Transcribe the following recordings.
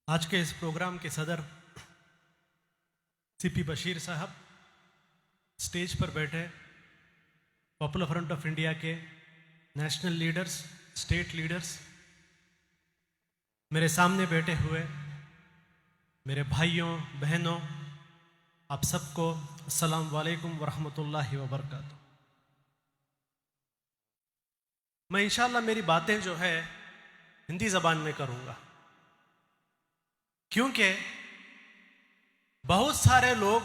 आज के इस प्रोग्राम के सदर सीपी बशीर साहब स्टेज पर बैठे पॉपुलर फ्रंट ऑफ इंडिया के नेशनल लीडर्स, स्टेट लीडर्स, मेरे सामने बैठे हुए मेरे भाइयों बहनों, आप सबको अस्सलाम वालेकुम वरहमतुल्लाहि वबरकातुहू। मैं इंशाअल्लाह मेरी बातें जो है हिंदी ज़बान में करूँगा, क्योंकि बहुत सारे लोग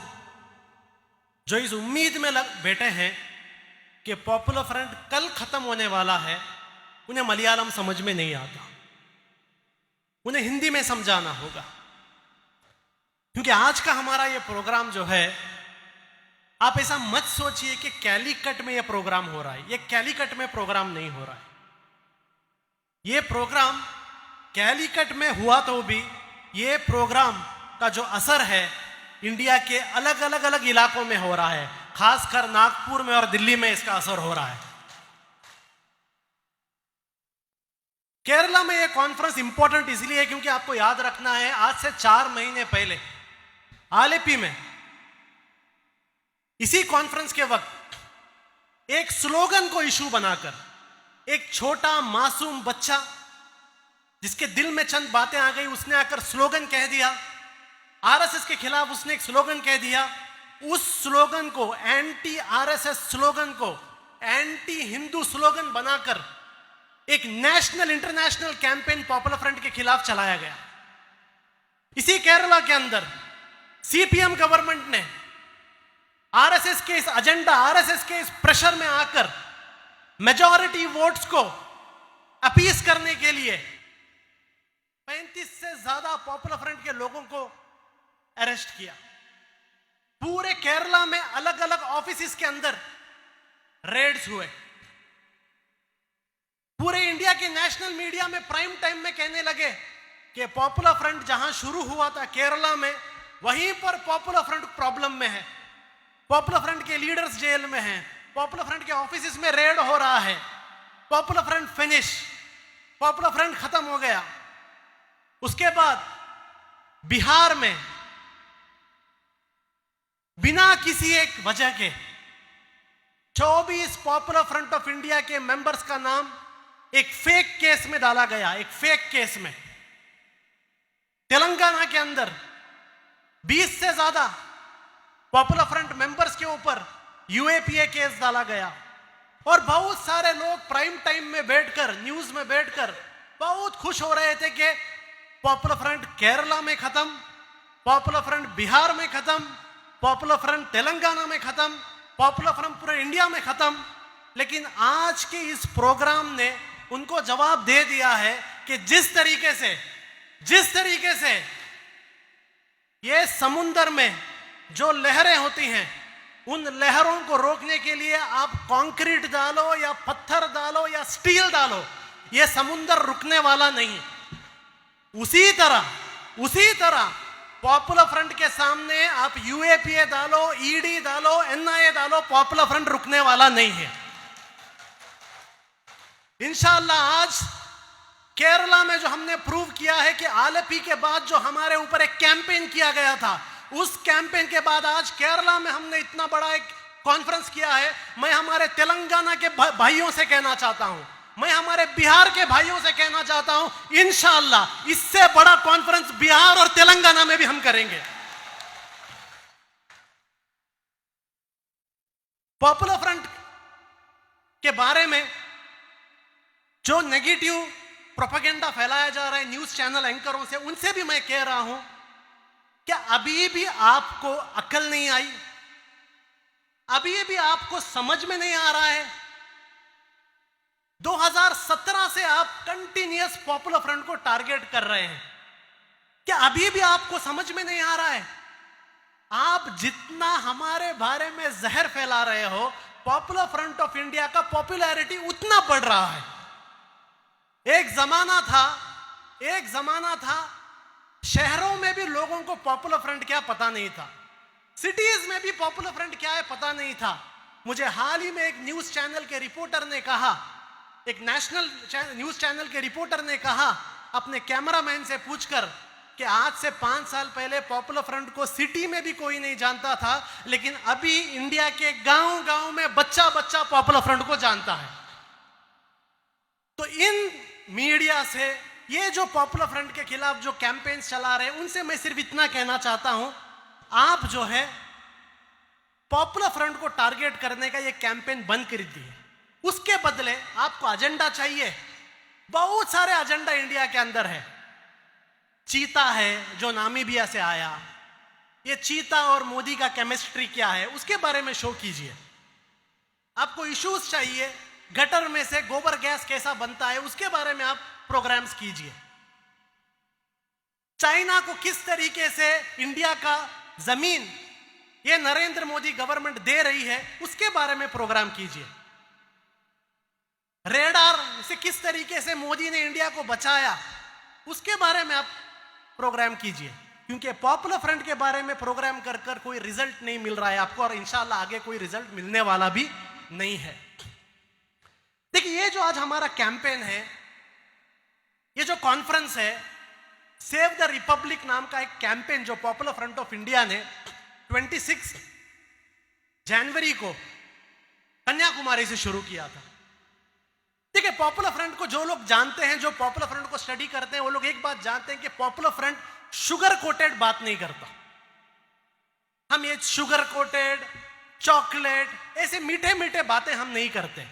जो इस उम्मीद में बैठे हैं कि पॉपुलर फ्रंट कल ख़त्म होने वाला है, उन्हें मलयालम समझ में नहीं आता, उन्हें हिंदी में समझाना होगा। क्योंकि आज का हमारा ये प्रोग्राम जो है, आप ऐसा मत सोचिए कि कैलीकट में ये प्रोग्राम हो रहा है। ये कैलीकट में प्रोग्राम नहीं हो रहा है। ये प्रोग्राम कैलीकट में हुआ तो भी ये प्रोग्राम का जो असर है इंडिया के अलग अलग इलाकों में हो रहा है, खासकर नागपुर में और दिल्ली में इसका असर हो रहा है। केरला में ये कॉन्फ्रेंस इंपॉर्टेंट इसलिए है क्योंकि आपको याद रखना है, आज से 4 महीने पहले आलेपी में इसी कॉन्फ्रेंस के वक्त एक स्लोगन को इशू बनाकर एक छोटा मासूम बच्चा जिसके दिल में चंद बातें आ गई, उसने आकर स्लोगन कह दिया। आरएसएस के खिलाफ उसने एक स्लोगन कह दिया। उस स्लोगन को, एंटी आरएसएस स्लोगन को एंटी हिंदू स्लोगन बनाकर एक national international campaign popular front के खिलाफ चलाया गया। इसी केरला के अंदर सीपीएम गवर्नमेंट ने आरएसएस के इस एजेंडा, आरएसएस के इस प्रेशर में आकर मेजॉरिटी वोट्स को अपीस करने के लिए 35 से ज्यादा पॉपुलर फ्रंट के लोगों को अरेस्ट किया। पूरे केरला में अलग अलग ऑफिसेस के अंदर रेड्स हुए। पूरे इंडिया के नेशनल मीडिया में प्राइम टाइम में कहने लगे कि पॉपुलर फ्रंट जहां शुरू हुआ था केरला में, वहीं पर पॉपुलर फ्रंट प्रॉब्लम में है। पॉपुलर फ्रंट के लीडर्स जेल में हैं, पॉपुलर फ्रंट के ऑफिसेस में रेड हो रहा है, popular front finish, popular front खत्म हो गया। उसके बाद बिहार में बिना किसी एक वजह के 24 पॉपुलर फ्रंट ऑफ इंडिया के मेंबर्स का नाम एक फेक केस में डाला गया। एक फेक केस में तेलंगाना के अंदर 20 से ज्यादा पॉपुलर फ्रंट मेंबर्स के ऊपर यूएपीए केस डाला गया। और बहुत सारे लोग प्राइम टाइम में बैठकर, न्यूज में बैठकर बहुत खुश हो रहे थे कि पॉपुलर फ्रंट केरला में खत्म, पॉपुलर फ्रंट बिहार में खत्म, पॉपुलर फ्रंट तेलंगाना में खत्म, पॉपुलर फ्रंट पूरे इंडिया में खत्म। लेकिन आज के इस प्रोग्राम ने उनको जवाब दे दिया है कि जिस तरीके से ये समुद्र में जो लहरें होती हैं, उन लहरों को रोकने के लिए आप कंक्रीट डालो या पत्थर डालो या स्टील डालो, ये समुद्र रुकने वाला नहीं। उसी तरह पॉपुलर फ्रंट के सामने आप यूएपीए डालो, ईडी डालो, एनआईए डालो, पॉपुलर फ्रंट रुकने वाला नहीं है। इंशाअल्लाह आज केरला में जो हमने प्रूव किया है कि आलेपी के बाद जो हमारे ऊपर एक कैंपेन किया गया था, उस कैंपेन के बाद आज केरला में हमने इतना बड़ा एक कॉन्फ्रेंस किया है। मैं हमारे तेलंगाना के भाइयों से कहना चाहता हूं, मैं हमारे बिहार के भाइयों से कहना चाहता हूं, इंशाअल्लाह इससे बड़ा कॉन्फ्रेंस बिहार और तेलंगाना में भी हम करेंगे। पॉपुलर फ्रंट के बारे में जो नेगेटिव प्रोपेगेंडा फैलाया जा रहा है न्यूज चैनल एंकरों से, उनसे भी मैं कह रहा हूं, क्या अभी भी आपको अकल नहीं आई? अभी भी आपको समझ में नहीं आ रहा है? 2017 से आप कंटिन्यूअस पॉपुलर फ्रंट को टारगेट कर रहे हैं। क्या अभी भी आपको समझ में नहीं आ रहा है? आप जितना हमारे बारे में जहर फैला रहे हो, पॉपुलर फ्रंट ऑफ इंडिया का पॉपुलैरिटी उतना बढ़ रहा है। एक जमाना था शहरों में भी लोगों को पॉपुलर फ्रंट क्या पता नहीं था, सिटीज में भी पॉपुलर फ्रंट क्या है पता नहीं था। मुझे हाल ही में एक न्यूज चैनल के रिपोर्टर ने कहा, एक नेशनल न्यूज चैनल के रिपोर्टर ने कहा अपने कैमरामैन से पूछकर कि आज से 5 साल पहले पॉपुलर फ्रंट को सिटी में भी कोई नहीं जानता था, लेकिन अभी इंडिया के गांव गांव में बच्चा बच्चा पॉपुलर फ्रंट को जानता है। तो इन मीडिया से ये जो पॉपुलर फ्रंट के खिलाफ जो कैंपेन्स चला रहे हैं, उनसे मैं सिर्फ इतना कहना चाहता हूं, आप जो है पॉपुलर फ्रंट को टारगेट करने का ये कैंपेन बंद कर दिए। उसके बदले आपको एजेंडा चाहिए। बहुत सारे एजेंडा इंडिया के अंदर है। चीता है जो नामीबिया से आया, ये चीता और मोदी का केमिस्ट्री क्या है उसके बारे में शो कीजिए। आपको इश्यूज चाहिए, गटर में से गोबर गैस कैसा बनता है उसके बारे में आप प्रोग्राम्स कीजिए। चाइना को किस तरीके से इंडिया का जमीन ये नरेंद्र मोदी गवर्नमेंट दे रही है उसके बारे में प्रोग्राम कीजिए। रेडार से किस तरीके से मोदी ने इंडिया को बचाया उसके बारे में आप प्रोग्राम कीजिए, क्योंकि पॉपुलर फ्रंट के बारे में प्रोग्राम कर कर कोई रिजल्ट नहीं मिल रहा है आपको, और इंशाल्लाह आगे कोई रिजल्ट मिलने वाला भी नहीं है। देखिए, ये जो आज हमारा कैंपेन है, ये जो कॉन्फ्रेंस है, सेव द रिपब्लिक नाम का एक कैंपेन जो पॉपुलर फ्रंट ऑफ इंडिया ने 26 जनवरी को कन्याकुमारी से शुरू किया था। देखिए, पॉपुलर फ्रंट को जो लोग जानते हैं, जो पॉपुलर फ्रंट को स्टडी करते हैं, वो लोग एक बात जानते हैं कि पॉपुलर फ्रंट शुगर कोटेड बात नहीं करता। हम ये शुगर कोटेड, चॉकलेट, ऐसे मीठे मीठे बातें हम नहीं करते।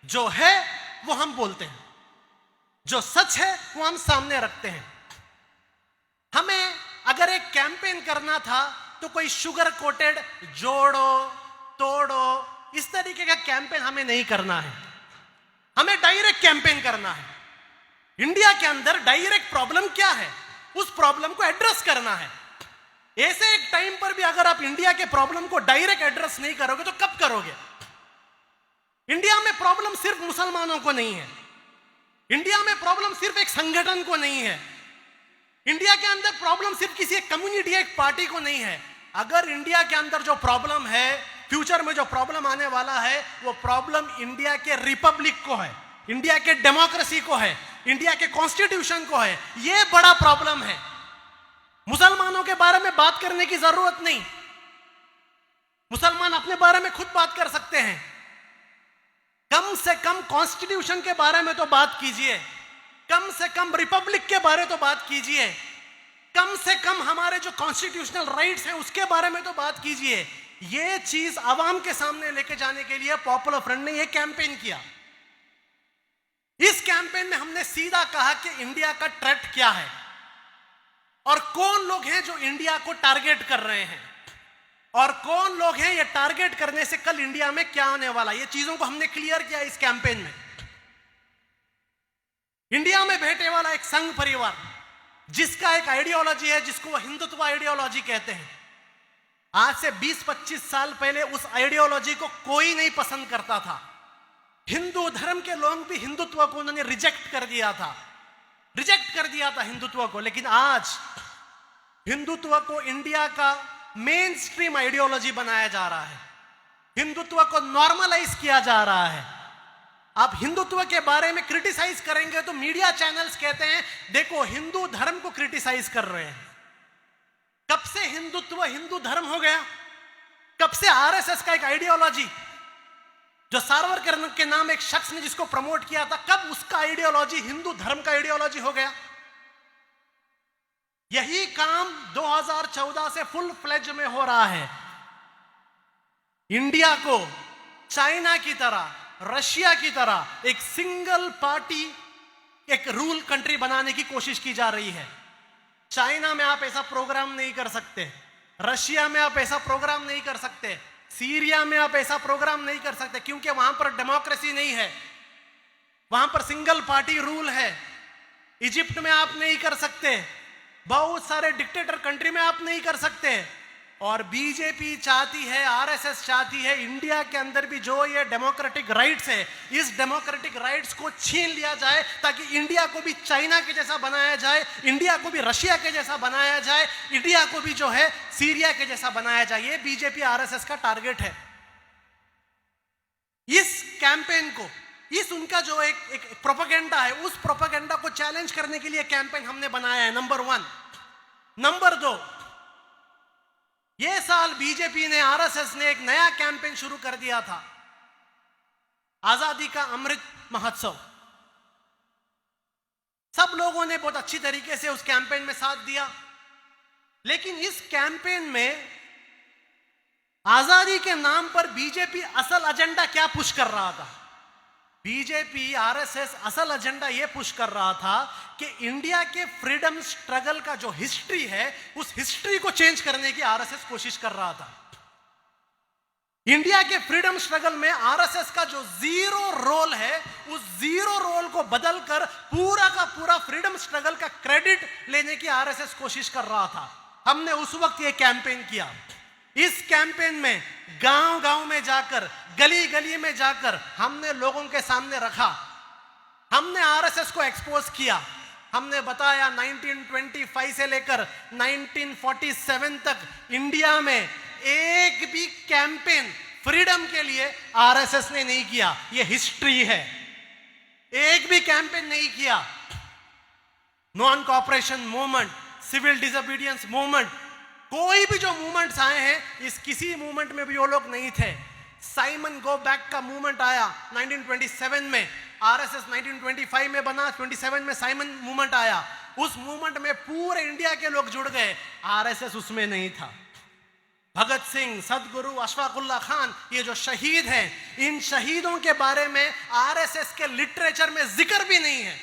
जो है वो हम बोलते हैं, जो सच है वो हम सामने रखते हैं। हमें अगर एक कैंपेन करना था तो कोई शुगर कोटेड जोड़ो तोड़ो इस तरीके का कैंपेन हमें नहीं करना है। हमें डायरेक्ट कैंपेन करना है। इंडिया के अंदर डायरेक्ट प्रॉब्लम क्या है उस प्रॉब्लम को एड्रेस करना है। ऐसे एक टाइम पर भी अगर आप इंडिया के प्रॉब्लम को डायरेक्ट एड्रेस नहीं करोगे तो कब करोगे? इंडिया में प्रॉब्लम सिर्फ मुसलमानों को नहीं है, इंडिया में प्रॉब्लम सिर्फ एक संगठन को नहीं है, इंडिया के अंदर प्रॉब्लम सिर्फ किसी एक कम्युनिटी, एक पार्टी को नहीं है। अगर इंडिया के अंदर जो प्रॉब्लम है, फ्यूचर में जो प्रॉब्लम आने वाला है, वो प्रॉब्लम इंडिया के रिपब्लिक को है, इंडिया के डेमोक्रेसी को है, इंडिया के कॉन्स्टिट्यूशन को है। ये बड़ा प्रॉब्लम है। मुसलमानों के बारे में बात करने की जरूरत नहीं, मुसलमान अपने बारे में खुद बात कर सकते हैं। कम से कम कॉन्स्टिट्यूशन के बारे में तो बात कीजिए, कम से कम रिपब्लिक के बारे में तो बात कीजिए, कम से कम हमारे जो कॉन्स्टिट्यूशनल राइट्स हैं उसके बारे में तो बात कीजिए। ये चीज आवाम के सामने लेके जाने के लिए पॉपुलर फ्रंट ने ये कैंपेन किया। इस कैंपेन में हमने सीधा कहा कि इंडिया का थ्रेट क्या है और कौन लोग हैं जो इंडिया को टारगेट कर रहे हैं, और कौन लोग हैं ये टारगेट करने से कल इंडिया में क्या होने वाला। ये चीजों को हमने क्लियर किया इस कैंपेन में। इंडिया में बैठे वाला एक संघ परिवार जिसका एक आइडियोलॉजी है जिसको वो हिंदुत्व आइडियोलॉजी कहते हैं, आज से 20-25 साल पहले उस आइडियोलॉजी को कोई नहीं पसंद करता था। हिंदू धर्म के लोग भी हिंदुत्व को उन्होंने रिजेक्ट कर दिया था हिंदुत्व को। लेकिन आज हिंदुत्व को इंडिया का मेन स्ट्रीम आइडियोलॉजी बनाया जा रहा है, हिंदुत्व को नॉर्मलाइज किया जा रहा है। आप हिंदुत्व के बारे में क्रिटिसाइज करेंगे तो मीडिया चैनल्स कहते हैं देखो हिंदू धर्म को क्रिटिसाइज कर रहे हैं। कब से हिंदुत्व हिंदू धर्म हो गया? कब से आरएसएस का एक आइडियोलॉजी जो सावरकर के नाम एक शख्स ने जिसको प्रमोट किया था, कब उसका आइडियोलॉजी हिंदू धर्म का आइडियोलॉजी हो गया? यही काम 2014 से फुल फ्लेज में हो रहा है। इंडिया को चाइना की तरह, रशिया की तरह एक सिंगल पार्टी, एक रूल कंट्री बनाने की कोशिश की जा रही है। चाइना में आप ऐसा प्रोग्राम नहीं कर सकते, रशिया में आप ऐसा प्रोग्राम नहीं कर सकते, सीरिया में आप ऐसा प्रोग्राम नहीं कर सकते, क्योंकि वहां पर डेमोक्रेसी नहीं है, वहां पर सिंगल पार्टी रूल है। इजिप्ट में आप नहीं कर सकते, बहुत सारे डिक्टेटर कंट्री में आप नहीं कर सकते। और बीजेपी चाहती है, आरएसएस चाहती है इंडिया के अंदर भी जो ये डेमोक्रेटिक राइट्स है, इस डेमोक्रेटिक राइट्स को छीन लिया जाए ताकि इंडिया को भी चाइना के जैसा बनाया जाए, इंडिया को भी रशिया के जैसा बनाया जाए, इंडिया को भी जो है सीरिया के जैसा बनाया जाए। ये बीजेपी आरएसएस का टारगेट है। इस कैंपेन को, इस उनका जो एक प्रोपेगेंडा है, उस प्रोपेगेंडा को चैलेंज करने के लिए कैंपेन हमने बनाया है। नंबर 1, नंबर 2, ये साल बीजेपी ने, आरएसएस ने एक नया कैंपेन शुरू कर दिया था, आजादी का अमृत महोत्सव। सब लोगों ने बहुत अच्छी तरीके से उस कैंपेन में साथ दिया, लेकिन इस कैंपेन में आजादी के नाम पर बीजेपी असल एजेंडा क्या पुश कर रहा था? बीजेपी, आरएसएस असल एजेंडा यह पुश कर रहा था कि इंडिया के फ्रीडम स्ट्रगल का जो हिस्ट्री है, उस हिस्ट्री को चेंज करने की आरएसएस कोशिश कर रहा था। इंडिया के फ्रीडम स्ट्रगल में आरएसएस का जो जीरो रोल है, उस जीरो रोल को बदलकर पूरा का पूरा फ्रीडम स्ट्रगल का क्रेडिट लेने की आरएसएस कोशिश कर रहा था। हमने उस वक्त यह कैंपेन किया। इस कैंपेन में गांव गांव में जाकर, गली गली में जाकर हमने लोगों के सामने रखा, हमने आरएसएस को एक्सपोज किया। हमने बताया 1925 से लेकर 1947 तक इंडिया में एक भी कैंपेन फ्रीडम के लिए आरएसएस ने नहीं किया। यह हिस्ट्री है। एक भी कैंपेन नहीं किया। Non cooperation movement, civil disobedience movement, कोई भी जो मूवमेंट्स आए हैं, इस किसी मूवमेंट में भी वो लोग नहीं थे। साइमन गो बैक का मूवमेंट आया 1927 में, आरएसएस 1925 में बना, 27 में साइमन मूवमेंट आया। उस मूवमेंट में पूरे इंडिया के लोग जुड़ गए, आरएसएस उसमें नहीं था। भगत सिंह, सदगुरु, अशफाकुल्ला खान, ये जो शहीद हैं, इन शहीदों के बारे में आरएसएस के लिटरेचर में जिक्र भी नहीं है,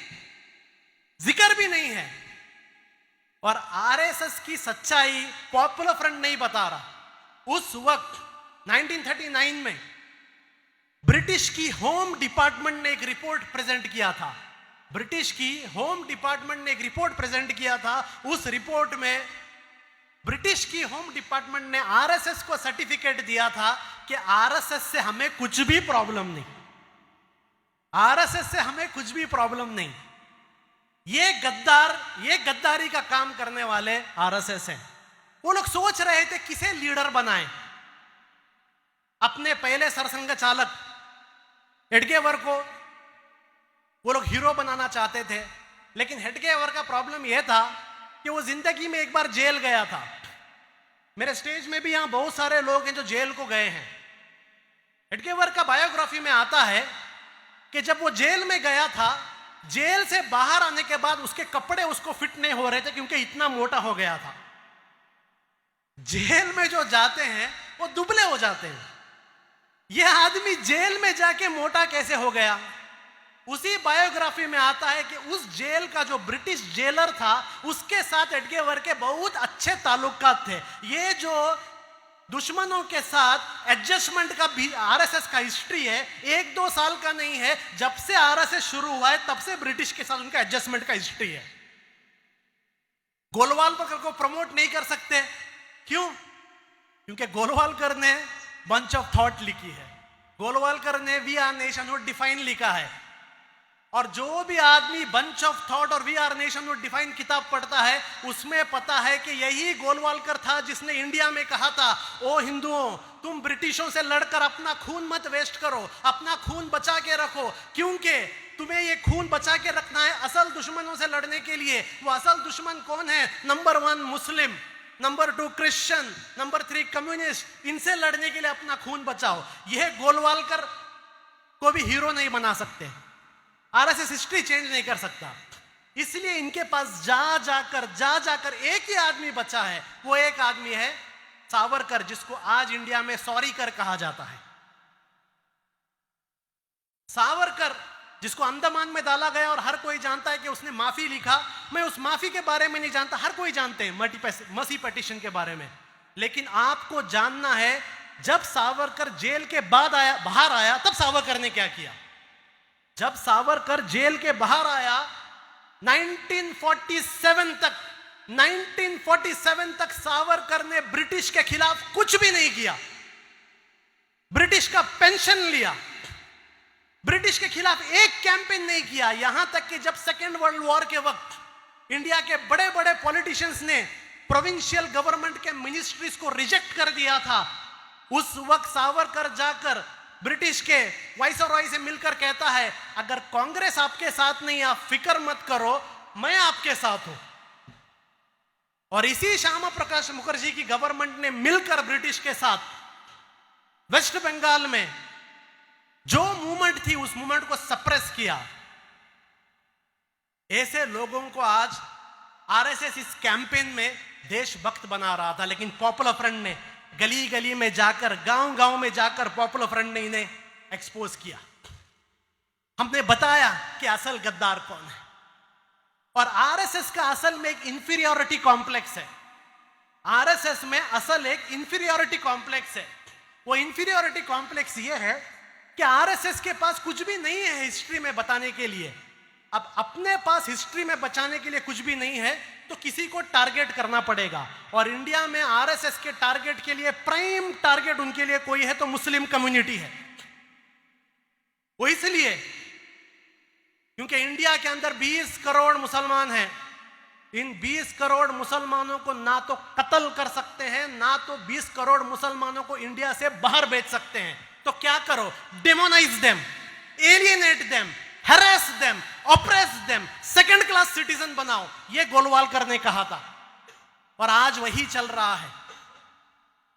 जिक्र भी नहीं है। और आरएसएस की सच्चाई पॉपुलर फ्रंट नहीं बता रहा। उस वक्त 1939 में ब्रिटिश की होम डिपार्टमेंट ने एक रिपोर्ट प्रेजेंट किया था। ब्रिटिश की होम डिपार्टमेंट ने एक रिपोर्ट प्रेजेंट किया था। उस रिपोर्ट में ब्रिटिश की होम डिपार्टमेंट ने आरएसएस को सर्टिफिकेट दिया था कि आरएसएस से हमें कुछ भी प्रॉब्लम नहीं, आरएसएस से हमें कुछ भी प्रॉब्लम नहीं। ये गद्दारी का काम करने वाले आरएसएस हैं। वो लोग सोच रहे थे किसे लीडर बनाएं। अपने पहले सरसंघ चालक हेडगेवर को वो लोग हीरो बनाना चाहते थे, लेकिन हेडगेवर का प्रॉब्लम यह था कि वो जिंदगी में एक बार जेल गया था। मेरे स्टेज में भी यहां बहुत सारे लोग हैं जो जेल को गए हैं। हेडगेवर का बायोग्राफी में आता है कि जब वो जेल में गया था, जेल से बाहर आने के बाद उसके कपड़े उसको फिट नहीं हो रहे थे क्योंकि इतना मोटा हो गया था। जेल में जो जाते हैं वो दुबले हो जाते हैं। यह आदमी जेल में जाके मोटा कैसे हो गया? उसी बायोग्राफी में आता है कि उस जेल का जो ब्रिटिश जेलर था, उसके साथ एडगेवर के बहुत अच्छे ताल्लुकात थे। ये जो दुश्मनों के साथ एडजस्टमेंट का भी आरएसएस का हिस्ट्री है, 1-2 साल का नहीं है। जब से आरएसएस शुरू हुआ है तब से ब्रिटिश के साथ उनका एडजस्टमेंट का हिस्ट्री है। गोलवालकर को प्रमोट नहीं कर सकते, क्यों? क्योंकि गोलवालकर ने बंच ऑफ थॉट लिखी है। गोलवालकर ने वी आर नेशनहुड डिफाइन लिखा है। और जो भी आदमी बंच ऑफ थॉट और वी आर नेशनहुड डिफाइन किताब पढ़ता है, उसमें पता है कि यही गोलवालकर था जिसने इंडिया में कहा था, ओ हिंदुओं, तुम ब्रिटिशों से लड़कर अपना खून मत वेस्ट करो, अपना खून बचा के रखो, क्योंकि तुम्हें ये खून बचा के रखना है असल दुश्मनों से लड़ने के लिए। वो असल दुश्मन कौन है? नंबर 1 मुस्लिम, नंबर 2 क्रिश्चियन, नंबर 3 कम्युनिस्ट। इनसे लड़ने के लिए अपना खून बचाओ। यह गोलवालकर को भी हीरो नहीं बना सकते, आरएसएस हिस्ट्री चेंज नहीं कर सकता। इसलिए इनके पास जा जाकर एक ही आदमी बचा है। वो एक आदमी है सावरकर, जिसको आज इंडिया में सॉरी कर कहा जाता है। सावरकर जिसको अंडमान में डाला गया और हर कोई जानता है कि उसने माफी लिखा। मैं उस माफी के बारे में नहीं जानता, हर कोई जानते हैं मसी पिटीशन के बारे में। लेकिन आपको जानना है, जब सावरकर जेल के बाद बाहर आया, तब सावरकर ने क्या किया। जब सावरकर जेल के बाहर आया 1947 तक सावरकर ने ब्रिटिश के खिलाफ कुछ भी नहीं किया। ब्रिटिश का पेंशन लिया, ब्रिटिश के खिलाफ एक कैंपेन नहीं किया। यहां तक कि जब सेकेंड वर्ल्ड वॉर के वक्त इंडिया के बड़े बड़े पॉलिटिशियंस ने प्रोविंशियल गवर्नमेंट के मिनिस्ट्रीज को रिजेक्ट कर दिया था, उस वक्त सावरकर जाकर ब्रिटिश के वाइसरॉय से मिलकर कहता है, अगर कांग्रेस आपके साथ नहीं, आप फिक्र मत करो, मैं आपके साथ हूं। और इसी श्यामा प्रकाश मुखर्जी की गवर्नमेंट ने मिलकर ब्रिटिश के साथ वेस्ट बंगाल में जो मूवमेंट थी उस मूवमेंट को सप्रेस किया। ऐसे लोगों को आज आरएसएस इस कैंपेन में देशभक्त बना रहा था, लेकिन पॉपुलर फ्रंट ने गली गली में जाकर, गांव गांव में जाकर पॉपुलर फ्रंट ने इन्हें एक्सपोज किया। हमने बताया कि असल गद्दार कौन है। और आरएसएस का असल में एक इंफीरियरिटी कॉम्प्लेक्स है। आरएसएस में असल एक इंफीरियरिटी कॉम्प्लेक्स है। वो इंफीरियरिटी कॉम्प्लेक्स ये है कि आरएसएस के पास कुछ भी नहीं है हिस्ट्री में बताने के लिए। अब अपने पास हिस्ट्री में बचाने के लिए कुछ भी नहीं है तो किसी को टारगेट करना पड़ेगा। और इंडिया में आरएसएस के टारगेट के लिए प्राइम टारगेट उनके लिए कोई है तो मुस्लिम कम्युनिटी है। वो इसलिए क्योंकि इंडिया के अंदर 20 करोड़ मुसलमान हैं। इन 20 करोड़ मुसलमानों को ना तो कत्ल कर सकते हैं, ना तो 20 करोड़ मुसलमानों को इंडिया से बाहर भेज सकते हैं। तो क्या करो? Demonise them, alienate them, harass them, oppress them, second class citizen बनाओ। यह गोलवालकर ने कहा था और आज वही चल रहा है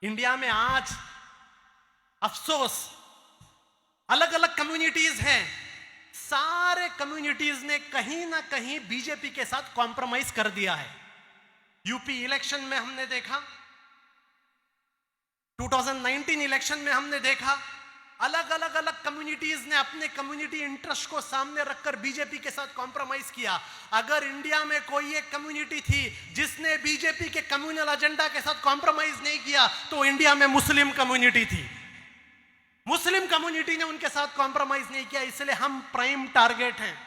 इंडिया में। आज अफसोस अलग अलग कम्युनिटीज हैं, सारे कम्युनिटीज ने कहीं ना कहीं बीजेपी के साथ कॉम्प्रोमाइज कर दिया है। यूपी इलेक्शन में हमने देखा, 2019 इलेक्शन में हमने देखा, अलग अलग कम्युनिटीज ने अपने कम्युनिटी इंटरेस्ट को सामने रखकर बीजेपी के साथ कॉम्प्रोमाइज किया। अगर इंडिया में कोई एक कम्युनिटी थी जिसने बीजेपी के कम्युनल एजेंडा के साथ कॉम्प्रोमाइज नहीं किया तो इंडिया में मुस्लिम कम्युनिटी थी। मुस्लिम कम्युनिटी ने उनके साथ कॉम्प्रोमाइज नहीं किया, इसलिए हम प्राइम टारगेट हैं।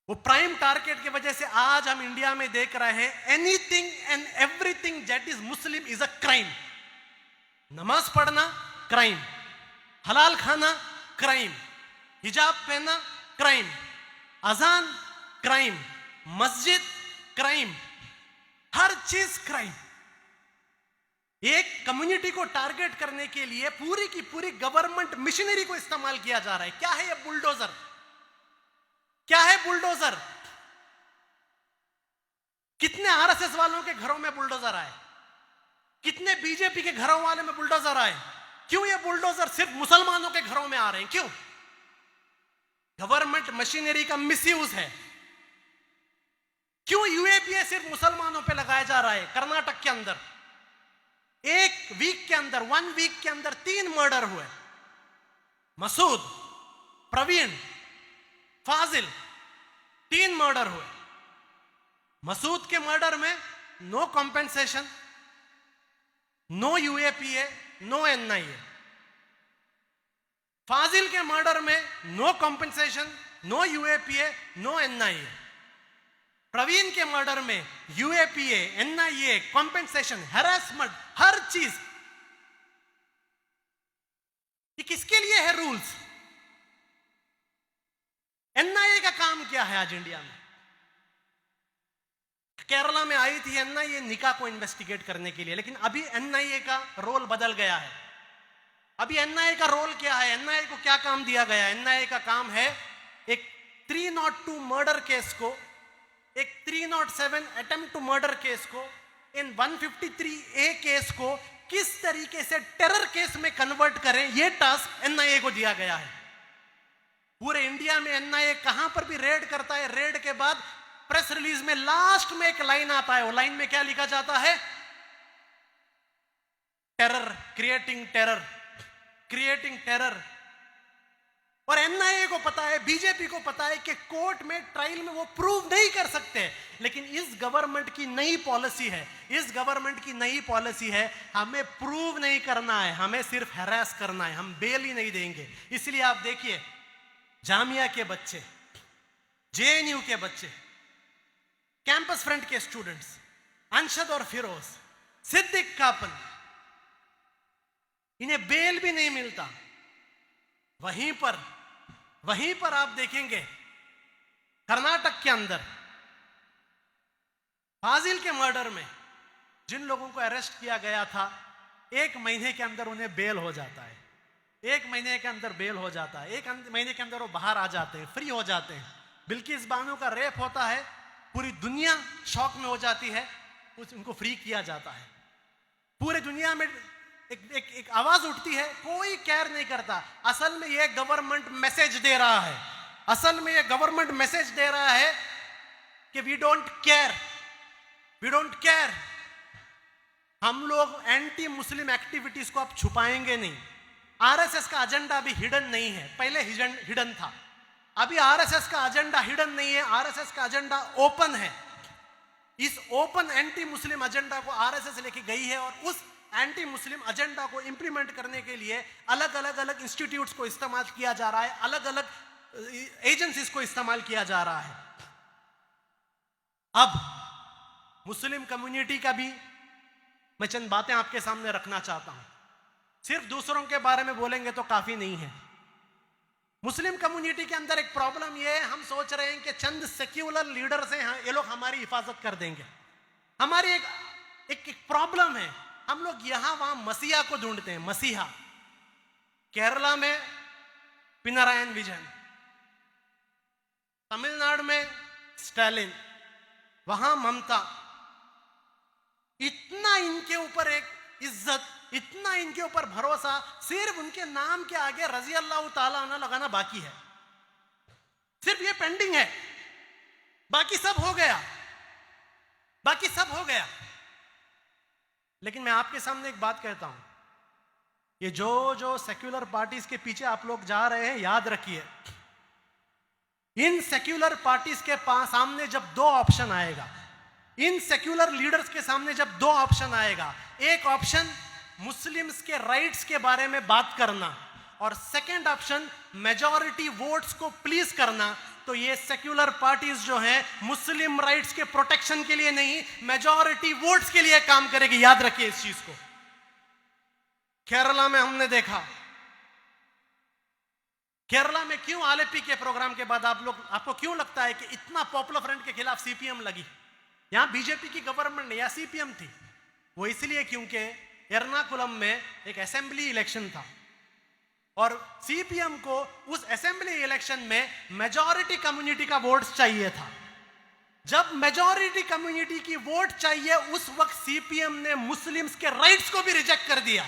वो प्राइम टारगेट की वजह से आज हम इंडिया में देख रहे हैं anything and everything that is Muslim is a crime. नमाज पढ़ना क्राइम, हलाल खाना क्राइम, हिजाब पहनना क्राइम, अजान क्राइम, मस्जिद क्राइम, हर चीज क्राइम। एक कम्युनिटी को टारगेट करने के लिए पूरी की पूरी गवर्नमेंट मशीनरी को इस्तेमाल किया जा रहा है। क्या है ये बुलडोजर? क्या है बुलडोजर? कितने आरएसएस वालों के घरों में बुलडोजर आए, कितने बीजेपी के घरों वाले में बुलडोजर आए? क्यों ये बुलडोजर सिर्फ मुसलमानों के घरों में आ रहे हैं? क्यों? गवर्नमेंट मशीनरी का मिसयूज है। क्यों यूएपीए सिर्फ मुसलमानों पे लगाया जा रहा है? कर्नाटक के अंदर एक वीक के अंदर, 1 वीक के अंदर 3 मर्डर हुए। मसूद, प्रवीण, फाजिल, 3 मर्डर हुए। मसूद के मर्डर में no compensation, no UAPA, no NIA. Fazil के मर्डर में no compensation, no UAPA, no NIA. Praveen के मर्डर में यूएपीए, एनआईए, कॉम्पेंसेशन, हैरेसमेंट, हर चीज। ये किसके लिए है रूल्स? एनआईए का काम क्या है आज इंडिया में? केरला में आई थी एनआईए निकाह को इन्वेस्टिगेट करने के लिए, लेकिन अभी एनआईए का रोल बदल गया है। अभी एनआईए का रोल क्या है? एनआईए को क्या काम दिया गया? एनआईए का काम है एक 302 मर्डर केस को, एक 307 अटेम्प्ट टू मर्डर केस को, इन 153A केस को किस तरीके से टेरर केस में कन्वर्ट करें, यह टास्क एनआईए को दिया गया है। पूरे इंडिया में एनआईए कहां पर भी रेड करता है, रेड के बाद प्रेस रिलीज में लास्ट में एक लाइन आता है। वो लाइन में क्या लिखा जाता है? Terror, creating terror, creating terror. और एनआईए को पता है, बीजेपी को पता है कि कोर्ट में, ट्रायल में वो प्रूव नहीं कर सकते। लेकिन इस गवर्नमेंट की नई पॉलिसी है, इस गवर्नमेंट की नई पॉलिसी है, हमें प्रूव नहीं करना है, हमें सिर्फ हैरेस करना है, हम बेल ही नहीं देंगे। इसलिए आप देखिए, जामिया के बच्चे, जेएनयू के बच्चे, कैंपस फ्रंट के स्टूडेंट्स, अंशद और फिरोज, सिद्दीक कापन, इन्हें बेल भी नहीं मिलता। वहीं पर आप देखेंगे कर्नाटक के अंदर फाजिल के मर्डर में जिन लोगों को अरेस्ट किया गया था, 1 महीने के अंदर उन्हें बेल हो जाता है। 1 महीने के अंदर बेल हो जाता है, 1 महीने के अंदर वो बाहर आ जाते हैं, फ्री हो जाते हैं। बिल्किस बानो का रेप होता है, पूरी दुनिया शॉक में हो जाती है, उनको फ्री किया जाता है। पूरे दुनिया में एक आवाज उठती है, कोई केयर नहीं करता। असल में ये गवर्नमेंट मैसेज दे रहा है, असल में ये गवर्नमेंट मैसेज दे रहा है कि we don't care, we don't care. हम लोग एंटी मुस्लिम एक्टिविटीज को अब छुपाएंगे नहीं। आरएसएस का एजेंडा अभी हिडन नहीं है, पहले हिडन था, अभी आरएसएस का एजेंडा हिडन नहीं है, आरएसएस का एजेंडा ओपन है। इस ओपन एंटी मुस्लिम एजेंडा को आरएसएस लेके गई है और उस एंटी मुस्लिम एजेंडा को इंप्लीमेंट करने के लिए अलग अलग इंस्टीट्यूट्स को इस्तेमाल किया जा रहा है, अलग अलग एजेंसीज को इस्तेमाल किया जा रहा है। अब मुस्लिम कम्युनिटी का भी मैं चंद बातें आपके सामने रखना चाहता हूं। सिर्फ दूसरों के बारे में बोलेंगे तो काफी नहीं है। मुस्लिम कम्युनिटी के अंदर एक प्रॉब्लम यह है, हम सोच रहे हैं कि चंद सेक्युलर लीडर्स हैं, ये लोग हमारी हिफाजत कर देंगे। हमारी एक प्रॉब्लम है, हम लोग यहां वहां मसीहा को ढूंढते हैं। मसीहा, केरला में पिनारायण विजयन, तमिलनाडु में स्टालिन, वहां ममता। इतना इनके ऊपर एक इज्जत, इतना इनके ऊपर भरोसा, सिर्फ उनके नाम के आगे रजी अल्लाह ताला अन्हु लगाना बाकी है। सिर्फ ये पेंडिंग है, बाकी सब हो गया, बाकी सब हो गया। लेकिन मैं आपके सामने एक बात कहता हूं, ये जो सेक्युलर पार्टीज के पीछे आप लोग जा रहे हैं, याद रखिए, इन सेक्युलर पार्टीज के सामने जब दो ऑप्शन आएगा, इन सेक्युलर लीडर्स के सामने जब दो ऑप्शन आएगा, एक ऑप्शन मुस्लिम्स के राइट्स के बारे में बात करना और सेकंड ऑप्शन मेजॉरिटी वोट्स को प्लीज करना, तो ये सेक्युलर पार्टीज जो हैं मुस्लिम राइट्स के प्रोटेक्शन के लिए नहीं, मेजॉरिटी वोट्स के लिए काम करेगी। याद रखिए इस चीज को। केरला में हमने देखा, केरला में क्यों आलेपी के प्रोग्राम के बाद आपको क्यों लगता है कि इतना पॉपुलर फ्रंट के खिलाफ सीपीएम लगी? यहां बीजेपी की गवर्नमेंट नहीं, या सीपीएम थी। वो इसलिए क्योंकि एर्नाकुलम में एक असेंबली इलेक्शन था और सीपीएम को उस असेंबली इलेक्शन में मेजॉरिटी कम्युनिटी का वोट चाहिए था। जब मेजॉरिटी कम्युनिटी की वोट चाहिए, उस वक्त सीपीएम ने मुस्लिम्स के राइट्स को भी रिजेक्ट कर दिया,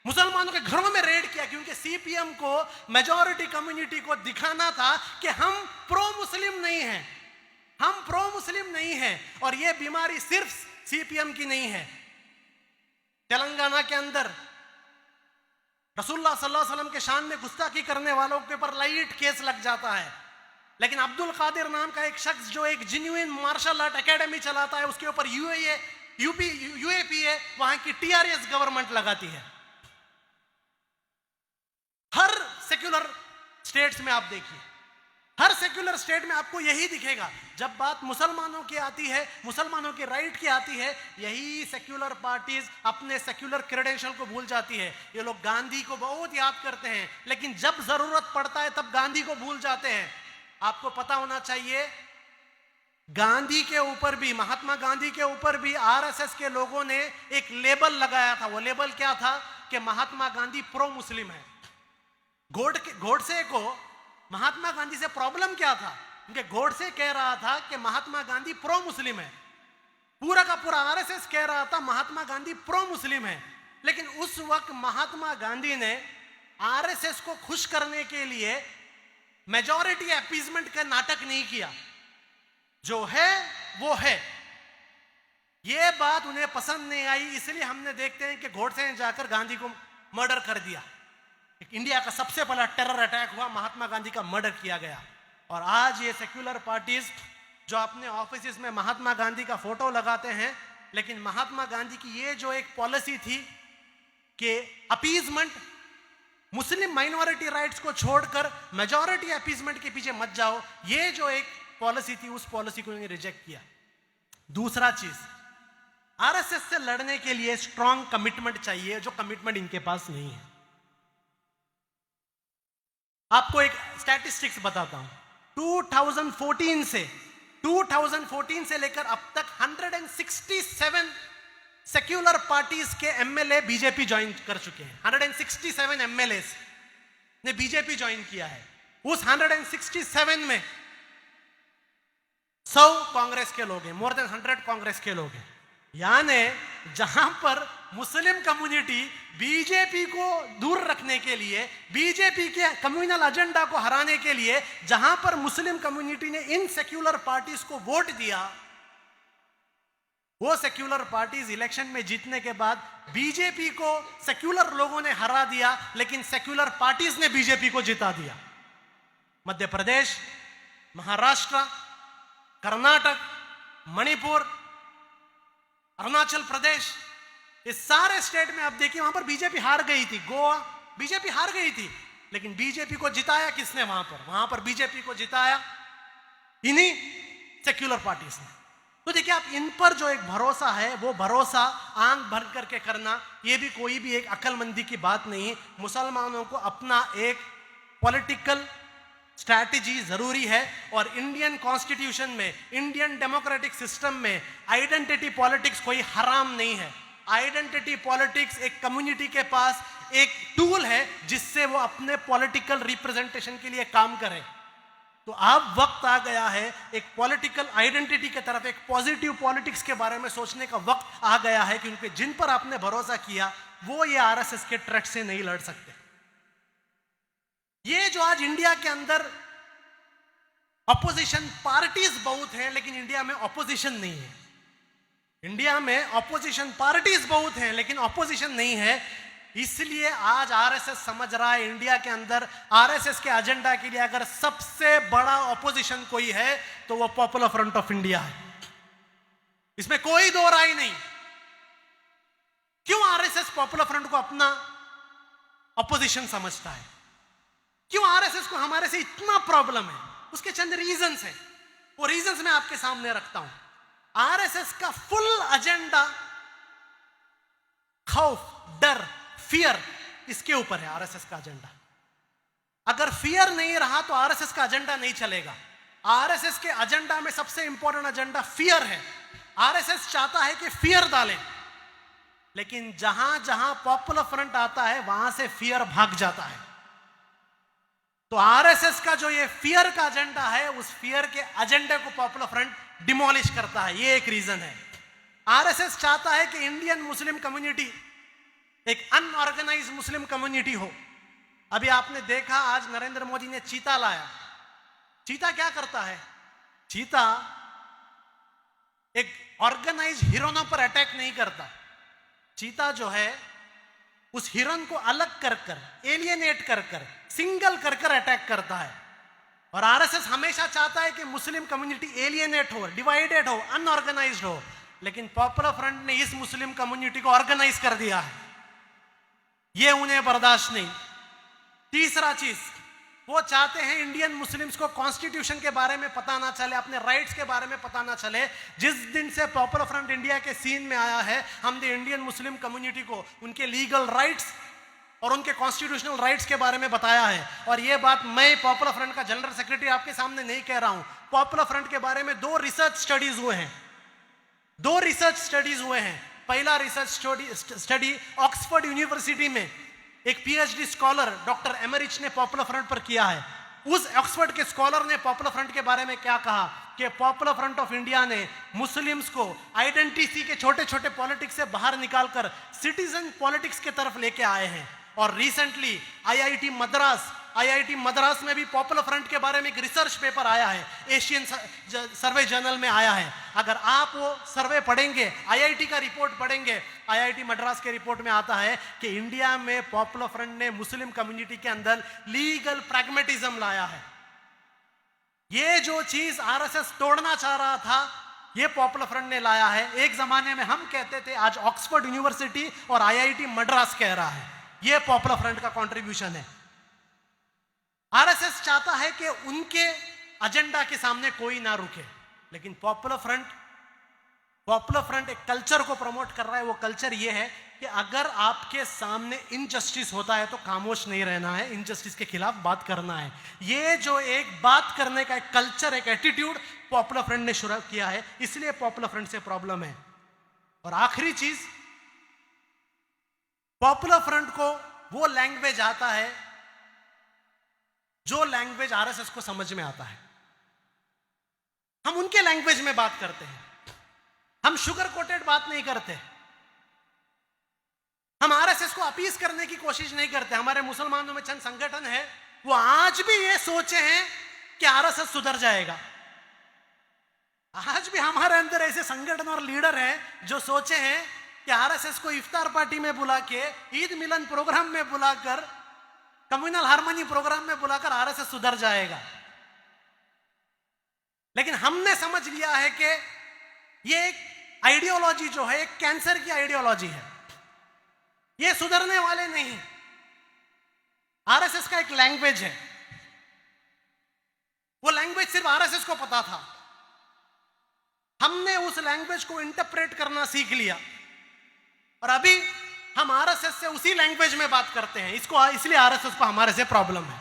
मुसलमानों के घरों में रेड किया, क्योंकि सीपीएम को मेजॉरिटी कम्युनिटी को दिखाना था कि हम प्रो मुस्लिम नहीं हैं, हम प्रो मुस्लिम नहीं हैं। और यह बीमारी सिर्फ सीपीएम की नहीं है। तेलंगाना के अंदर रसूलुल्लाह सल्लल्लाहु अलैहि वसल्लम के शान में गुस्ताखी करने वालों के ऊपर लाइट केस लग जाता है, लेकिन अब्दुल कादिर नाम का एक शख्स जो एक जेन्युइन मार्शल आर्ट एकेडमी चलाता है, उसके ऊपर यूएपीए वहां की टीआरएस गवर्नमेंट लगाती है। हर सेक्युलर स्टेट्स में आप देखिए, हर सेक्युलर स्टेट में आपको यही दिखेगा। जब बात मुसलमानों की आती है, मुसलमानों के राइट की आती है, यही सेक्युलर पार्टीज अपने सेक्युलर क्रेडेंशियल को भूल जाती है। ये लोग गांधी को बहुत याद करते हैं, लेकिन जब जरूरत पड़ता है तब गांधी को भूल जाते हैं। आपको पता होना चाहिए, गांधी के ऊपर भी, महात्मा गांधी के ऊपर भी आरएसएस के लोगों ने एक लेबल लगाया था। वो लेबल क्या था कि महात्मा गांधी प्रो मुस्लिम है। गोडसे को महात्मा गांधी से प्रॉब्लम क्या था? क्योंकि गोडसे कह रहा था कि महात्मा गांधी प्रो मुस्लिम है, पूरा का पूरा आरएसएस कह रहा था महात्मा गांधी प्रो मुस्लिम है। लेकिन उस वक्त महात्मा गांधी ने आरएसएस को खुश करने के लिए मेजॉरिटी अपीजमेंट का नाटक नहीं किया। जो है वो है, ये बात उन्हें पसंद नहीं आई, इसलिए हमने देखते हैं कि गोडसे ने जाकर गांधी को मर्डर कर दिया। इंडिया का सबसे पहला टेरर अटैक हुआ, महात्मा गांधी का मर्डर किया गया। और आज ये सेक्युलर पार्टीज जो अपने ऑफिस में महात्मा गांधी का फोटो लगाते हैं, लेकिन महात्मा गांधी की ये जो एक पॉलिसी थी कि अपीजमेंट, मुस्लिम माइनॉरिटी राइट्स को छोड़कर मेजॉरिटी अपीजमेंट के पीछे मत जाओ, ये जो एक पॉलिसी थी, उस पॉलिसी को रिजेक्ट किया। दूसरा चीज, आरएसएस से लड़ने के लिए स्ट्रॉन्ग कमिटमेंट चाहिए, जो कमिटमेंट इनके पास नहीं है। आपको एक स्टैटिस्टिक्स बताता हूं, 2014 से लेकर अब तक 167 सेक्युलर पार्टीज के एमएलए बीजेपी ज्वाइन कर चुके हैं। 167 एमएलए ने बीजेपी ज्वाइन किया है। उस 167 में 100 कांग्रेस के लोग हैं, मोर देन 100 कांग्रेस के लोग हैं। यानी जहां पर मुस्लिम कम्युनिटी बीजेपी को दूर रखने के लिए, बीजेपी के कम्युनल एजेंडा को हराने के लिए, जहां पर मुस्लिम कम्युनिटी ने इन सेक्युलर पार्टीज को वोट दिया, वो सेक्युलर पार्टीज इलेक्शन में जीतने के बाद बीजेपी को सेक्युलर लोगों ने हरा दिया, लेकिन सेक्युलर पार्टीज ने बीजेपी को जिता दिया। मध्य प्रदेश, महाराष्ट्र, कर्नाटक, मणिपुर, अरुणाचल प्रदेश, इस सारे स्टेट में आप देखिए वहां पर बीजेपी हार गई थी। गोवा बीजेपी हार गई थी, लेकिन बीजेपी को जिताया किसने? वहां पर बीजेपी को जिताया इन्हीं सेक्युलर पार्टीज ने। तो देखिए आप इन पर जो एक भरोसा है, वो भरोसा आंख भर करके करना, ये भी कोई भी एक अक्लमंदी की बात नहीं। मुसलमानों को अपना एक पॉलिटिकल स्ट्रैटेजी जरूरी है, और इंडियन कॉन्स्टिट्यूशन में, इंडियन डेमोक्रेटिक सिस्टम में आइडेंटिटी पॉलिटिक्स कोई हराम नहीं है। आइडेंटिटी पॉलिटिक्स एक कम्युनिटी के पास एक टूल है जिससे वो अपने पॉलिटिकल रिप्रेजेंटेशन के लिए काम करे। तो अब वक्त आ गया है एक पॉलिटिकल आइडेंटिटी की तरफ, एक पॉजिटिव पॉलिटिक्स के बारे में सोचने का वक्त आ गया है, क्योंकि जिन पर आपने भरोसा किया वो ये आरएसएस के थ्रेट से नहीं लड़ सकते। ये जो आज इंडिया के अंदर अपोजिशन पार्टीज बहुत हैं, लेकिन इंडिया में ऑपोजिशन नहीं है। इंडिया में ऑपोजिशन पार्टीज बहुत हैं, लेकिन ऑपोजिशन नहीं है। इसलिए आज आरएसएस समझ रहा है इंडिया के अंदर आरएसएस के एजेंडा के लिए अगर सबसे बड़ा ऑपोजिशन कोई है तो वो पॉपुलर फ्रंट ऑफ इंडिया है। इसमें कोई दो राय नहीं। क्यों आरएसएस पॉपुलर फ्रंट को अपना ऑपोजिशन समझता है? क्यों आरएसएस को हमारे से इतना प्रॉब्लम है? उसके चंद रीजंस हैं, वो रीजंस मैं आपके सामने रखता हूं। आरएसएस का फुल एजेंडा खौफ, डर, फियर, इसके ऊपर है आरएसएस का एजेंडा। अगर फियर नहीं रहा तो आरएसएस का एजेंडा नहीं चलेगा। आरएसएस के एजेंडा में सबसे इंपॉर्टेंट एजेंडा फियर है। आरएसएस चाहता है कि फियर डालें, लेकिन जहां जहां पॉपुलर फ्रंट आता है वहां से फियर भाग जाता है। तो आरएसएस का जो ये फियर का एजेंडा है, उस फियर के एजेंडे को पॉपुलर फ्रंट डिमोलिश करता है। ये एक रीजन है। आरएसएस चाहता है कि इंडियन मुस्लिम कम्युनिटी एक अनऑर्गेनाइज मुस्लिम कम्युनिटी हो। अभी आपने देखा आज नरेंद्र मोदी ने चीता लाया। चीता क्या करता है? चीता एक ऑर्गेनाइज हिरनों पर अटैक नहीं करता। चीता जो है उस हिरन को अलग कर कर, एलियनेट कर कर, सिंगल कर कर अटैक करता है। और आरएसएस हमेशा चाहता है कि मुस्लिम कम्युनिटी एलियनेट हो, डिवाइडेड हो, अनऑर्गेनाइज्ड हो, लेकिन पॉपुलर फ्रंट ने इस मुस्लिम कम्युनिटी को ऑर्गेनाइज कर दिया है। ये उन्हें बर्दाश्त नहीं। तीसरा चीज, वो चाहते हैं इंडियन मुस्लिम्स को कॉन्स्टिट्यूशन के बारे में पता ना चले, अपने राइट्स के बारे में पता ना चले। जिस दिन से पॉपुलर फ्रंट इंडिया के सीन में आया है, हमने इंडियन मुस्लिम कम्युनिटी को उनके लीगल राइट्स और उनके कॉन्स्टिट्यूशनल राइट्स के बारे में बताया है। और ये बात मैं पॉपुलर फ्रंट का जनरल सेक्रेटरी आपके सामने नहीं कह रहा हूं। पॉपुलर फ्रंट के बारे में 2 रिसर्च स्टडीज हुए हैं। 2 रिसर्च स्टडीज हुए हैं। पहला रिसर्च स्टडी ऑक्सफोर्ड यूनिवर्सिटी में एक पीएचडी स्कॉलर डॉक्टर एमरिच ने पॉपुलर फ्रंट पर किया है। उस ऑक्सफोर्ड के स्कॉलर ने पॉपुलर फ्रंट के बारे में क्या कहा कि पॉपुलर फ्रंट ऑफ इंडिया ने मुस्लिम्स को आइडेंटिटी के छोटे छोटे पॉलिटिक्स से बाहर निकालकर सिटीजन पॉलिटिक्स की तरफ लेके आए हैं। और रिसेंटली आईआईटी मद्रास में भी पॉपुलर फ्रंट के बारे में एक रिसर्च पेपर आया है, एशियन सर्वे जर्नल में आया है। अगर आप वो सर्वे पढ़ेंगे, आईआईटी का रिपोर्ट पढ़ेंगे, आईआईटी मद्रास के रिपोर्ट में आता है कि इंडिया में पॉपुलर फ्रंट ने मुस्लिम कम्युनिटी के अंदर लीगल प्रैग्मेटिज्म लाया है। ये जो चीज आरएसएस तोड़ना चाह रहा था, ये पॉपुलर फ्रंट ने लाया है। एक जमाने में हम कहते थे, आज ऑक्सफोर्ड यूनिवर्सिटी और आईआईटी मद्रास कह रहा है। ये पॉपुलर फ्रंट का कंट्रीब्यूशन है। आरएसएस चाहता है कि उनके एजेंडा के सामने कोई ना रुके, लेकिन पॉपुलर फ्रंट एक कल्चर को प्रमोट कर रहा है। वो कल्चर ये है कि अगर आपके सामने इनजस्टिस होता है तो खामोश नहीं रहना है, इनजस्टिस के खिलाफ बात करना है। ये जो एक बात करने का एक कल्चर, एक एटीट्यूड पॉपुलर फ्रंट ने शुरू किया है, इसलिए पॉपुलर फ्रंट से प्रॉब्लम है। और आखिरी चीज, पॉपुलर फ्रंट को वो लैंग्वेज आता है जो लैंग्वेज आरएसएस को समझ में आता है। हम उनके लैंग्वेज में बात करते हैं, हम शुगर कोटेड बात नहीं करते, हम आरएसएस को अपीस करने की कोशिश नहीं करते। हमारे मुसलमानों में चंद संगठन है, वो आज भी ये सोचे हैं कि आरएसएस सुधर जाएगा। आज भी हमारे अंदर ऐसे संगठन और लीडर हैं जो सोचे हैं कि आरएसएस को इफ्तार पार्टी में बुला के, ईद मिलन प्रोग्राम में बुलाकर, कम्युनल हार्मनी प्रोग्राम में बुलाकर आरएसएस सुधर जाएगा। लेकिन हमने समझ लिया है कि ये एक आइडियोलॉजी जो है, एक कैंसर की आइडियोलॉजी है, ये सुधरने वाले नहीं। आरएसएस का एक लैंग्वेज है, वो लैंग्वेज सिर्फ आरएसएस को पता था। हमने उस लैंग्वेज को इंटरप्रेट करना सीख लिया और अभी हम आरएसएस से उसी लैंग्वेज में बात करते हैं। इसलिए आरएसएस को हमारे से प्रॉब्लम है।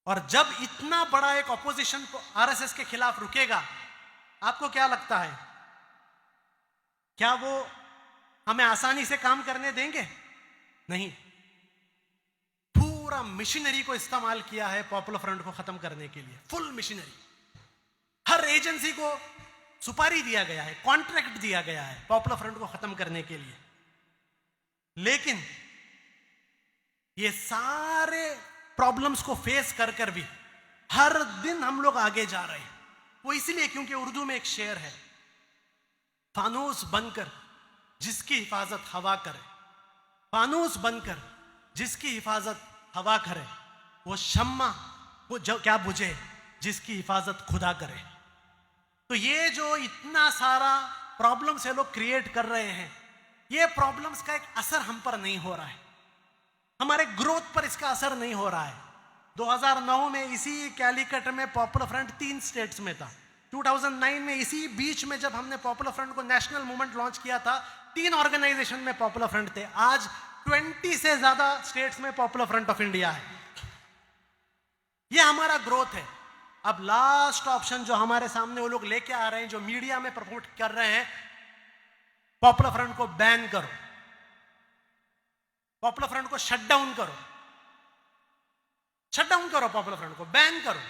और जब इतना बड़ा एक ऑपोजिशन आरएसएस के खिलाफ रुकेगा, आपको क्या लगता है, क्या वो हमें आसानी से काम करने देंगे? नहीं। पूरा मिशनरी को इस्तेमाल किया है पॉपुलर फ्रंट को खत्म करने के लिए, फुल मिशनरी। हर एजेंसी को सुपारी दिया गया है, कॉन्ट्रैक्ट दिया गया है पॉपुलर फ्रंट को खत्म करने के लिए। लेकिन ये सारे प्रॉब्लम्स को फेस कर कर भी हर दिन हम लोग आगे जा रहे हैं। वो इसलिए क्योंकि उर्दू में एक शेर है, फानूस बनकर जिसकी हिफाजत हवा करे, फानूस बनकर जिसकी हिफाजत हवा करे, वो शम्मा वो जो क्या बुझे जिसकी हिफाजत खुदा करे। तो ये जो इतना सारा प्रॉब्लम्स ये लोग क्रिएट कर रहे हैं, ये प्रॉब्लम्स का एक असर हम पर नहीं हो रहा है, हमारे ग्रोथ पर इसका असर नहीं हो रहा है। 2009 में इसी कैलिकट में पॉपुलर फ्रंट 3 स्टेट्स में था। 2009 में इसी बीच में जब हमने पॉपुलर फ्रंट को नेशनल मूवमेंट लॉन्च किया था, 3 ऑर्गेनाइजेशन में पॉपुलर फ्रंट थे। आज 20 से ज्यादा स्टेट्स में पॉपुलर फ्रंट ऑफ इंडिया है। ये हमारा ग्रोथ है। अब लास्ट ऑप्शन जो हमारे सामने वो लोग लेके आ रहे हैं, जो मीडिया में प्रमोट कर रहे हैं, पॉपुलर फ्रंट को बैन करो, पॉपुलर फ्रंट को शट डाउन करो, शट डाउन करो, पॉपुलर फ्रंट को बैन करो।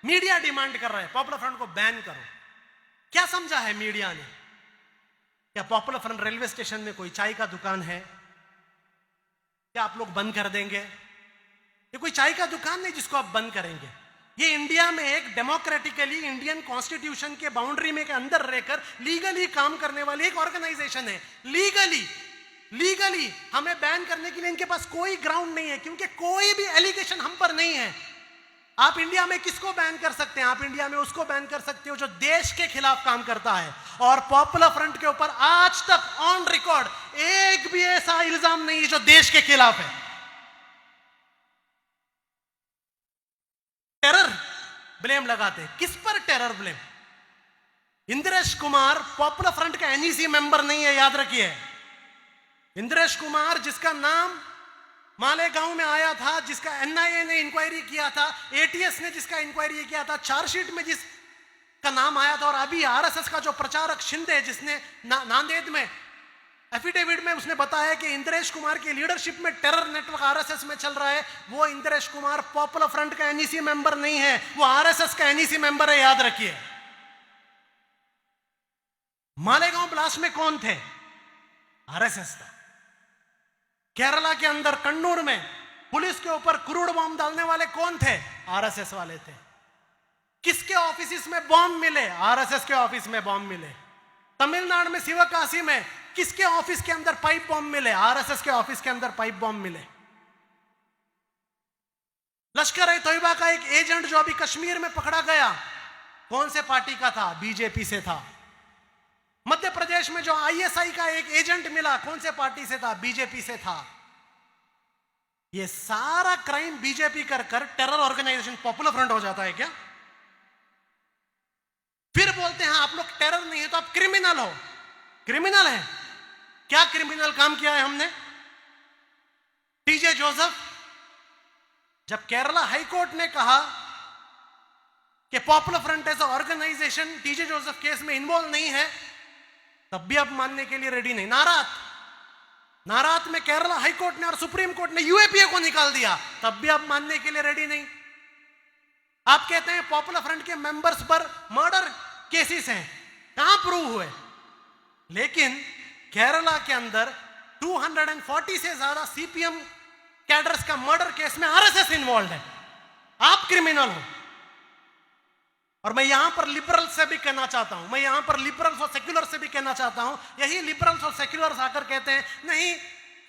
मीडिया डिमांड कर रहा है पॉपुलर फ्रंट को बैन करो। क्या समझा है मीडिया ने? क्या पॉपुलर फ्रंट रेलवे स्टेशन में कोई चाय का दुकान है, क्या आप लोग बंद कर देंगे? ये कोई चाय का दुकान नहीं जिसको आप बंद करेंगे। ये इंडिया में एक डेमोक्रेटिकली इंडियन कॉन्स्टिट्यूशन के बाउंड्री में के अंदर रहकर लीगली काम करने वाली एक ऑर्गेनाइजेशन है। लीगली हमें बैन करने के लिए इनके पास कोई ग्राउंड नहीं है, क्योंकि कोई भी एलिगेशन हम पर नहीं है। आप इंडिया में किसको बैन कर सकते हैं? आप इंडिया में उसको बैन कर सकते हो जो देश के खिलाफ काम करता है। और पॉपुलर फ्रंट के ऊपर आज तक ऑन रिकॉर्ड एक भी ऐसा इल्जाम नहीं है जो देश के खिलाफ है। टेरर ब्लेम लगाते हैं। किस पर terror blame? Indresh Kumar popular front का एनईसी मेंबर नहीं है, याद रखिए। इंद्रेश कुमार जिसका नाम मालेगांव में आया था, जिसका एनआईए ने इंक्वायरी किया था, एटीएस ने जिसका इंक्वायरी किया था, चार्जशीट में जिसका नाम आया था, और अभी आरएसएस का जो प्रचारक शिंदे जिसने नांदेड़ में एफिडेविट में उसने बताया कि इंद्रेश कुमार की लीडरशिप में टेरर नेटवर्क आरएसएस में चल रहा है, वो इंद्रेश कुमार पॉपुलर फ्रंट का एनईसी मेंबर नहीं है, वो आरएसएस का एनईसी मेंबर है, याद रखिए। मालेगांव ब्लास्ट में कौन थे? आरएसएस था। केरला के अंदर कन्नूर में पुलिस के ऊपर क्रूड बॉम्ब डालने वाले कौन थे? आरएसएस वाले थे। किसके ऑफिस में बॉम्ब मिले? आरएसएस के ऑफिस में बॉम्ब मिले। तमिलनाडु में शिवकाशी में किसके ऑफिस के अंदर पाइप बॉम्ब मिले? आरएसएस के ऑफिस के अंदर पाइप बॉम्ब मिले। लश्कर ए तोयबा का एक एजेंट जो अभी कश्मीर में पकड़ा गया, कौन से पार्टी का था? बीजेपी से था। मध्य प्रदेश में जो आईएसआई का एक एजेंट मिला, कौन से पार्टी से था? बीजेपी से था। ये सारा क्राइम बीजेपी कर कर टेरर ऑर्गेनाइजेशन पॉपुलर फ्रंट हो जाता है क्या? फिर बोलते हैं आप लोग टेरर नहीं है तो आप क्रिमिनल हो। क्रिमिनल है? क्या क्रिमिनल काम किया है हमने? टीजे जोसेफ, जब केरला हाईकोर्ट ने कहा कि popular front as organization TJ Joseph case में इन्वॉल्व नहीं है, तब भी आप मानने के लिए रेडी नहीं। नारात में केरला हाईकोर्ट ने और सुप्रीम कोर्ट ने यूएपीए को निकाल दिया, तब भी आप मानने के लिए रेडी नहीं। आप कहते हैं पॉपुलर फ्रंट के मेंबर्स पर मर्डर केसेस हैं, कहां प्रूव हुए? लेकिन केरला के अंदर 240 से ज्यादा सीपीएम कैडर्स का मर्डर केस में आरएसएस इन्वॉल्व है। आप क्रिमिनल हो। और मैं यहां पर लिबरल्स से भी कहना चाहता हूं, मैं यहां पर लिबरल्स और सेक्युलर से भी कहना चाहता हूं, यही लिबरल्स और सेक्युलर्स आकर कहते हैं नहीं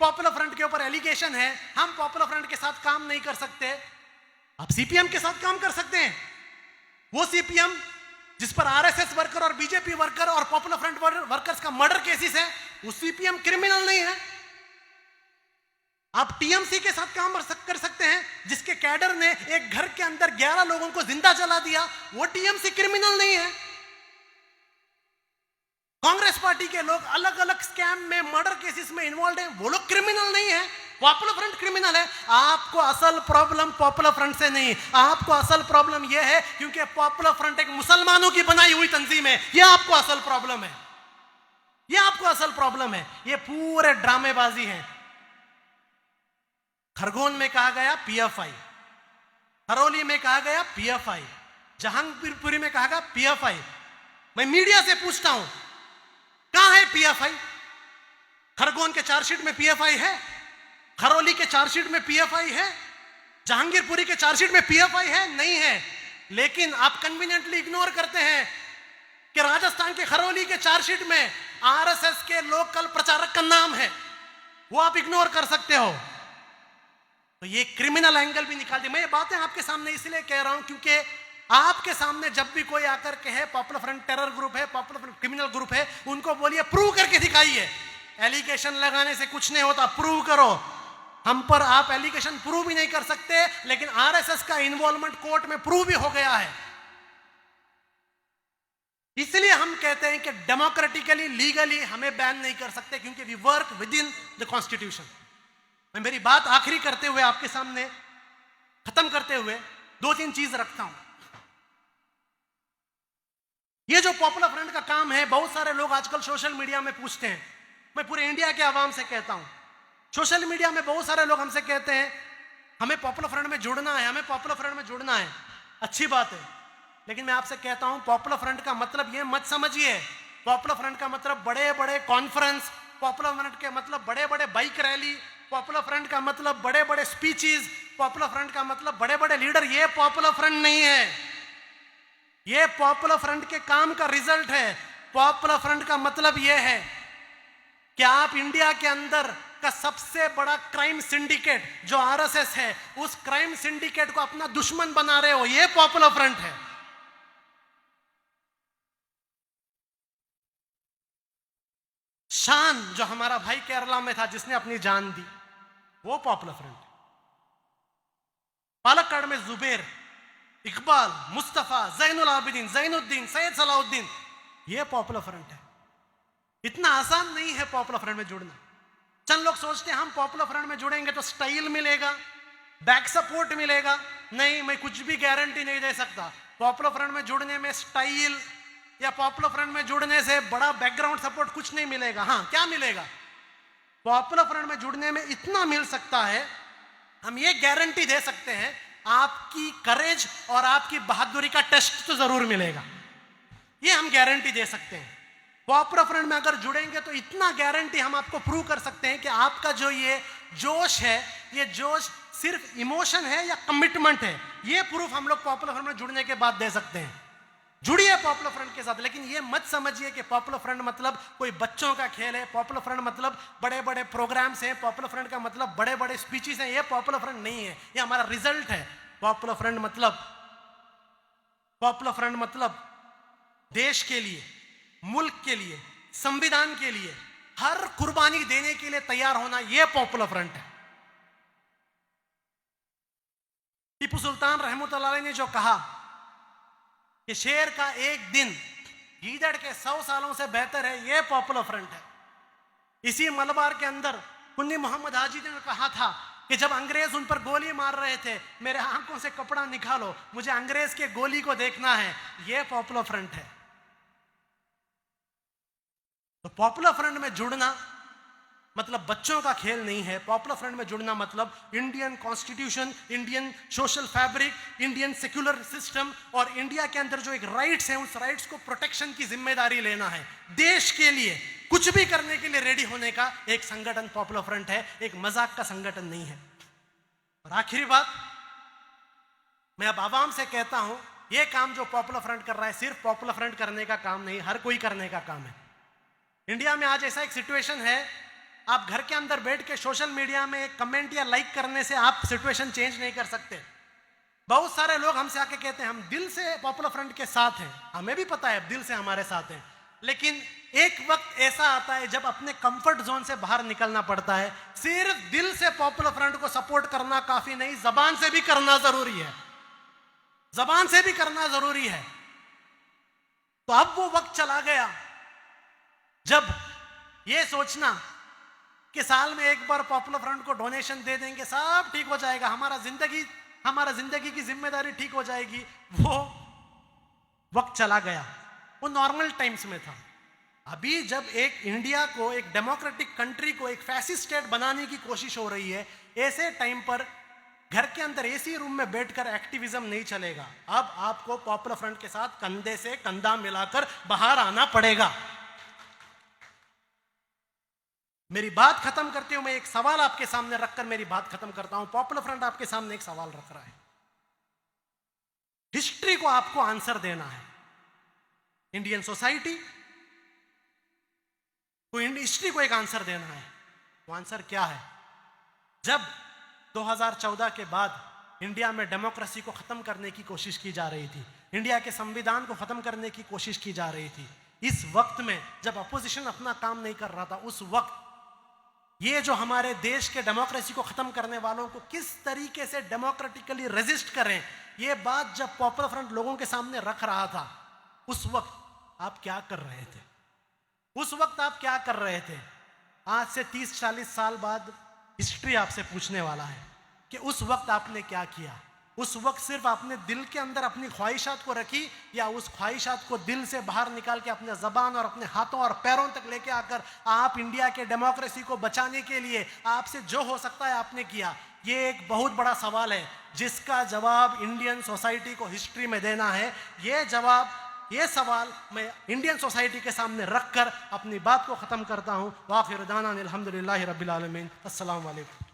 पॉपुलर फ्रंट के ऊपर एलिगेशन है, हम पॉपुलर फ्रंट के साथ काम नहीं कर सकते। आप सीपीएम के साथ काम कर सकते हैं। वो सीपीएम जिस पर आरएसएस वर्कर और बीजेपी वर्कर और पॉपुलर फ्रंट वर्कर्स का मर्डर केसेस है, वो सीपीएम क्रिमिनल नहीं है। आप टीएमसी के साथ काम कर सकते हैं, जिसके कैडर ने एक घर के अंदर 11 लोगों को जिंदा जला दिया, वो टीएमसी क्रिमिनल नहीं है। कांग्रेस पार्टी के लोग अलग अलग स्कैम में मर्डर केसेस में इन्वॉल्व हैं, वो लोग क्रिमिनल नहीं है। पॉपुलर फ्रंट क्रिमिनल है। आपको असल प्रॉब्लम पॉपुलर फ्रंट से नहीं, आपको असल प्रॉब्लम यह है क्योंकि पॉपुलर फ्रंट एक मुसलमानों की बनाई हुई तंजीम है। यह आपको असल प्रॉब्लम है, यह आपको असल प्रॉब्लम है। यह पूरे ड्रामेबाजी है। खरगोन में कहा गया पीएफआई, हरौली में कहा गया पीएफआई, जहांगीरपुरी में कहा गया पीएफआई। मैं मीडिया से पूछता हूं कहां है पीएफआई? खरगोन के चार्जशीट में पीएफआई है, खरौली के चार्जशीट में पीएफआई है, जहांगीरपुरी के चार्जशीट में पीएफआई है? नहीं है। लेकिन आप कन्वीनियंटली इग्नोर करते हैं कि राजस्थान के खरौली के चार्जशीट में आरएसएस के लोकल प्रचारक का नाम है, वो आप इग्नोर कर सकते हो। तो ये क्रिमिनल एंगल भी निकाल दिया। मैं ये बातें आपके सामने इसलिए कह रहा हूं क्योंकि आपके सामने जब भी कोई आकर कहे पॉपुलर फ्रंट टेरर ग्रुप है, पॉपुलर फ्रंट क्रिमिनल ग्रुप है, उनको बोलिए प्रूव करके दिखाइए। एलिगेशन लगाने से कुछ नहीं होता, प्रूव करो। हम पर आप एलिगेशन प्रूव भी नहीं कर सकते, लेकिन आरएसएस का इन्वॉल्वमेंट कोर्ट में प्रूव भी हो गया है। इसलिए हम कहते हैं कि डेमोक्रेटिकली लीगली हमें बैन नहीं कर सकते, क्योंकि we work within the constitution. मैं मेरी बात आखिरी करते हुए आपके सामने खत्म करते हुए 2-3 चीज रखता हूं। ये जो पॉपुलर फ्रंट का काम है, बहुत सारे लोग आजकल सोशल मीडिया में पूछते हैं। मैं पूरे इंडिया के आवाम से कहता हूं, सोशल मीडिया में बहुत सारे लोग हमसे कहते हैं हमें पॉपुलर फ्रंट में जुड़ना है, हमें पॉपुलर फ्रंट में जुड़ना है। अच्छी बात है, लेकिन मैं आपसे कहता हूं पॉपुलर फ्रंट का मतलब ये मत समझिए पॉपुलर फ्रंट का मतलब बड़े बड़े कॉन्फ्रेंस, पॉपुलर फ्रंट के मतलब बड़े बड़े बाइक रैली, पॉपुलर फ्रंट का मतलब बड़े बड़े स्पीचेस, पॉपुलर फ्रंट का मतलब बड़े बड़े लीडर। ये पॉपुलर फ्रंट नहीं है, ये पॉपुलर फ्रंट के काम का रिजल्ट है। पॉपुलर फ्रंट का मतलब यह है कि आप इंडिया के अंदर का सबसे बड़ा क्राइम सिंडिकेट जो आरएसएस है, उस क्राइम सिंडिकेट को अपना दुश्मन बना रहे हो, यह पॉपुलर फ्रंट है। शान जो हमारा भाई केरला में था जिसने अपनी जान दी, वो पॉपुलर फ्रंट है। पालक्काड़ में जुबेर, इकबाल, मुस्तफा, जैनुल आबिदीन, जैनुद्दीन, सैयद सलाउद्दीन, ये पॉपुलर फ्रंट है। इतना आसान नहीं है पॉपुलर फ्रंट में जुड़ना। चंद लोग सोचते हैं हम पॉपुलर फ्रंट में जुड़ेंगे तो स्टाइल मिलेगा, बैक सपोर्ट मिलेगा। नहीं, मैं कुछ भी गारंटी नहीं दे सकता। पॉपुलर फ्रंट में जुड़ने में स्टाइल या पॉपुलर फ्रंट में जुड़ने से बड़ा बैकग्राउंड सपोर्ट कुछ नहीं मिलेगा। हाँ, क्या मिलेगा? पॉपुलर फ्रंट में जुड़ने में इतना मिल सकता है, हम ये गारंटी दे सकते हैं, आपकी करेज और आपकी बहादुरी का टेस्ट तो जरूर मिलेगा। ये हम गारंटी दे सकते हैं। पॉपुलर फ्रंट में अगर जुड़ेंगे तो इतना गारंटी हम आपको प्रूव कर सकते हैं कि आपका जो ये जोश है, ये जोश सिर्फ इमोशन है या कमिटमेंट है, ये प्रूफ हम लोग पॉपुलर फ्रंट में जुड़ने के बाद दे सकते हैं। जुड़िए पॉपुलर फ्रंट के साथ, लेकिन ये मत समझिए कि पॉपुलर फ्रंट मतलब कोई बच्चों का खेल है, पॉपुलर फ्रंट मतलब बड़े बड़े प्रोग्राम्स हैं, पॉपुलर फ्रंट का मतलब बड़े बड़े स्पीचेस हैं। ये पॉपुलर फ्रंट नहीं है, ये हमारा रिजल्ट है। पॉपुलर फ्रंट मतलब देश के लिए, मुल्क के लिए, संविधान के लिए हर कुर्बानी देने के लिए तैयार होना, यह पॉपुलर फ्रंट है। टीपू सुल्तान रहमतुल्लाह अलैह ने जो कहा कि शेर का एक दिन गीदड़ के 100 सालों से बेहतर है, यह पॉपुलर फ्रंट है। इसी मलबार के अंदर कुन्नी मोहम्मद हाजी ने कहा था कि जब अंग्रेज उन पर गोली मार रहे थे, मेरे आंखों से कपड़ा निकालो, मुझे अंग्रेज के गोली को देखना है, यह पॉपुलर फ्रंट है। तो पॉपुलर फ्रंट में जुड़ना मतलब बच्चों का खेल नहीं है। पॉपुलर फ्रंट में जुड़ना मतलब Indian constitution, Indian social fabric, Indian secular system और इंडिया के अंदर जो एक राइट्स हैं उस राइट्स को प्रोटेक्शन की जिम्मेदारी लेना है। देश के लिए कुछ भी करने के लिए रेडी होने का एक संगठन पॉपुलर फ्रंट है, एक मजाक का संगठन नहीं है। और आखिरी बात, मैं अब आवाम से कहता हूं, यह काम जो पॉपुलर फ्रंट कर रहा है सिर्फ पॉपुलर फ्रंट करने का काम नहीं, हर कोई करने का काम है। इंडिया में आज ऐसा एक सिचुएशन है, आप घर के अंदर बैठ के सोशल मीडिया में एक कमेंट या लाइक करने से आप सिचुएशन चेंज नहीं कर सकते। बहुत सारे लोग हमसे आके कहते हैं हम दिल से पॉपुलर फ्रंट के साथ हैं, हमें भी पता है दिल से हमारे साथ हैं, लेकिन एक वक्त ऐसा आता है जब अपने कंफर्ट जोन से बाहर निकलना पड़ता है। सिर्फ दिल से पॉपुलर फ्रंट को सपोर्ट करना काफी नहीं, जबान से भी करना जरूरी है, जबान से भी करना जरूरी है। तो अब वो वक्त चला गया जब ये सोचना कि साल में एक बार पॉपुलर फ्रंट को डोनेशन दे देंगे सब ठीक हो जाएगा, हमारा जिंदगी की जिम्मेदारी ठीक हो जाएगी, वो वक्त चला गया। वो नॉर्मल टाइम्स में था। अभी जब एक इंडिया को, एक डेमोक्रेटिक कंट्री को एक फैसिस्ट स्टेट बनाने की कोशिश हो रही है, ऐसे टाइम पर घर के अंदर एसी रूम में बैठकर एक्टिविज्म नहीं चलेगा। अब आपको पॉपुलर फ्रंट के साथ कंधे से कंधा मिलाकर बाहर आना पड़ेगा। मेरी बात खत्म करते हुए मैं एक सवाल आपके सामने रखकर मेरी बात खत्म करता हूं। पॉपुलर फ्रंट आपके सामने एक सवाल रख रहा है, हिस्ट्री को आपको आंसर देना है। इंडियन सोसाइटी को, हिस्ट्री को एक आंसर देना है। वो आंसर क्या है? जब 2014 के बाद इंडिया में डेमोक्रेसी को खत्म करने की कोशिश की जा रही थी, इंडिया के संविधान को खत्म करने की कोशिश की जा रही थी, इस वक्त में जब अपोजिशन अपना काम नहीं कर रहा था, उस वक्त ये जो हमारे देश के डेमोक्रेसी को खत्म करने वालों को किस तरीके से डेमोक्रेटिकली रेजिस्ट करें, ये बात जब पॉपुलर फ्रंट लोगों के सामने रख रहा था, उस वक्त आप क्या कर रहे थे? उस वक्त आप क्या कर रहे थे? आज से 30-40 साल बाद हिस्ट्री आपसे पूछने वाला है कि उस वक्त आपने क्या किया। उस वक्त सिर्फ आपने दिल के अंदर अपनी ख्वाहिशात को रखी, या उस ख्वाहिशात को दिल से बाहर निकाल के अपने जबान और अपने हाथों और पैरों तक लेके आकर आप इंडिया के डेमोक्रेसी को बचाने के लिए आपसे जो हो सकता है आपने किया? ये एक बहुत बड़ा सवाल है जिसका जवाब इंडियन सोसाइटी को हिस्ट्री में देना है। ये सवाल मैं इंडियन सोसाइटी के सामने रखकर अपनी बात को खत्म करता हूँ। वाखिर दाना अल्हम्दुलिल्लाहि रब्बिल आलमीन। अस्सलाम वालेकुम।